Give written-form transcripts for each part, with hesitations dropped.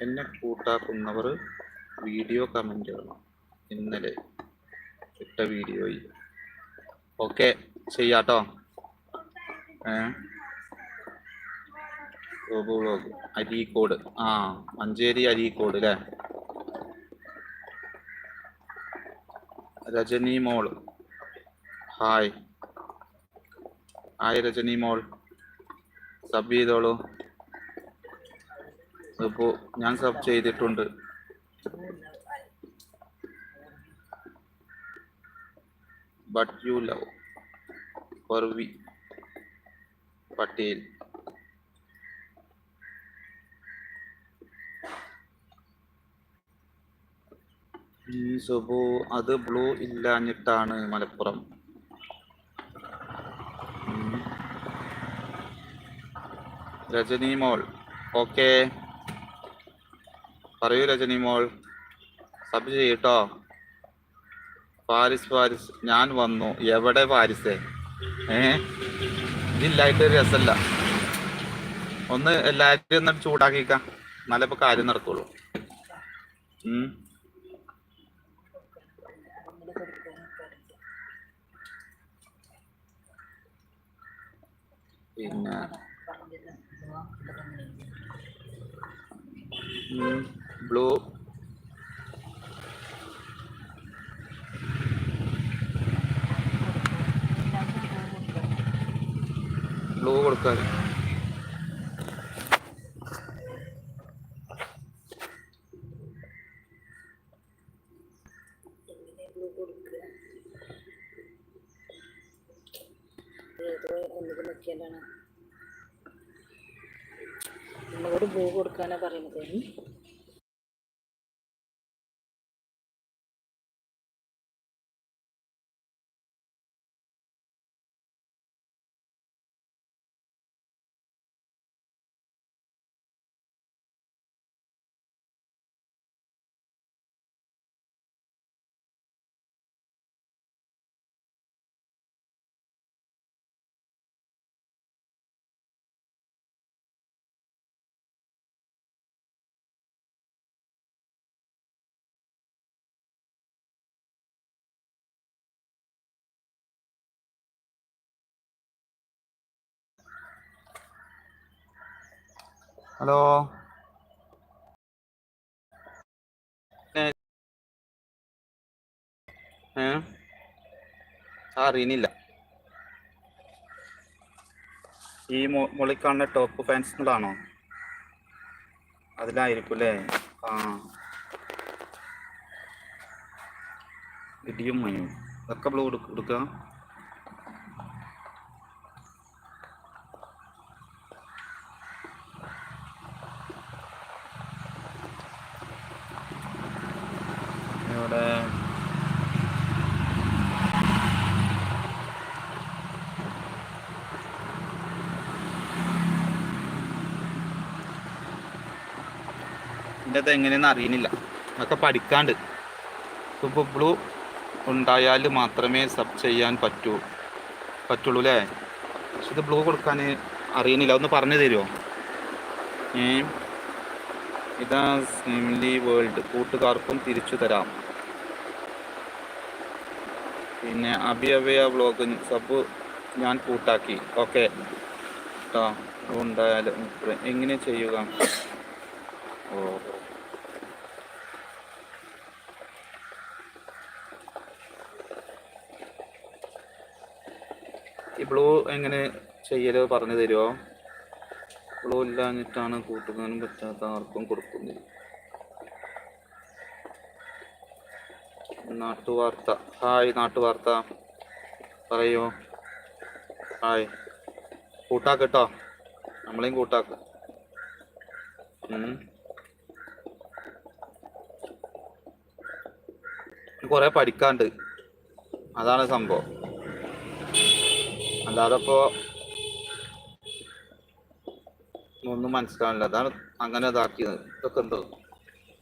എന്നെ കൂട്ടാക്കുന്നവർ video comment ചെയ്യണം. ഇന്നലെ ഇട്ട വീഡിയോയിൽ. ഓക്കെ, ചെയ്യാട്ടോ. വ്ലോഗ് അരീക്കോട്. മഞ്ചേരി അരീക്കോട് അല്ലേ? രജനി മോൾ ഹായ്. രജനി മോൾ സബ് ചെയ്തോളൂ. ഇപ്പോൾ ഞാൻ സബ് ചെയ്തിട്ടുണ്ട്. But you love Parvi Patel. സുബു അത് ബ്ലൂ ഇല്ലാഞ്ഞിട്ടാണ് മലപ്പുറം. രജനി മോൾ ഓക്കെ, പറയൂ രജനി മോൾ. സബ് ചെയ്യട്ടോ. പാരിസ് ഞാൻ വന്നു. എവിടെ പാരിസേ? ഇതില്ലായിട്ട് രസമല്ല. ഒന്ന് എല്ലാവരും ഒന്ന് ചൂടാക്കിക്ക, എന്നാലേ ഇപ്പൊ കാര്യം നടക്കുള്ളൂ. പിന്നെ ബ്ലൂ കൊടുക്കാൻ നമ്മളോട് ബ്ലൂ കൊടുക്കാനാ പറയുന്നത്. ഹലോ, അറിയുന്നില്ല. ഈ മുകളിൽ ടോപ്പ് ഫാൻസുകളാണോ? അതിലായിരിക്കും അല്ലേ? ഇടിയും മഞ്ഞും ഇതൊക്കെ ബ്ലൂ കൊടുക്കുക. ഇവിടെ ഇതിൻ്റെ എങ്ങനെയെന്ന് അറിയുന്നില്ല. അതൊക്കെ പഠിക്കാണ്ട്. ഇപ്പോൾ ബ്ലൂ ഉണ്ടായാൽ മാത്രമേ സബ് ചെയ്യാൻ പറ്റുള്ളൂ അല്ലേ? പക്ഷെ ഇത് ബ്ലൂ കൊടുക്കാൻ അറിയുന്നില്ല. ഒന്ന് പറഞ്ഞു തരുമോ? ഇതാ സിംലി വേൾഡ് കൂട്ടുകാർക്കും തിരിച്ചു തരാം. പിന്നെ അഭിയവയ വ്ളോഗ് സബ് ഞാൻ കൂട്ടാക്കി. ഓക്കെ കേട്ടോ. ഉണ്ടായാലും എങ്ങനെ ചെയ്യുക? ഈ ബ്ലൂ എങ്ങനെ ചെയ്യലോ പറഞ്ഞു തരുമോ? ബ്ലൂ ഇല്ലാഞ്ഞിട്ടാണ് കൂട്ടുകാനും പറ്റാത്ത ആർക്കും കൊടുക്കുന്നില്ല. നാട്ടുവാർത്ത ഹായ്. നാട്ടുവാർത്ത പറയോ. ഹായ്. കൂട്ടാക്കട്ടോ, നമ്മളെയും കൂട്ടാക്കും. കുറെ പഠിക്കാണ്ട്, അതാണ് സംഭവം. അല്ലാതെ ഇപ്പോൾ ഒന്നും മനസ്സിലാവില്ല. അതാണ് അങ്ങനെ ഇതാക്കിയത്. ഇതൊക്കെ എന്തോ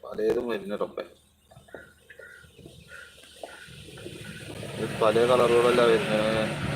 പലതും വരുന്നതൊക്കെ പല കളറുകളല്ല വരുന്നത്.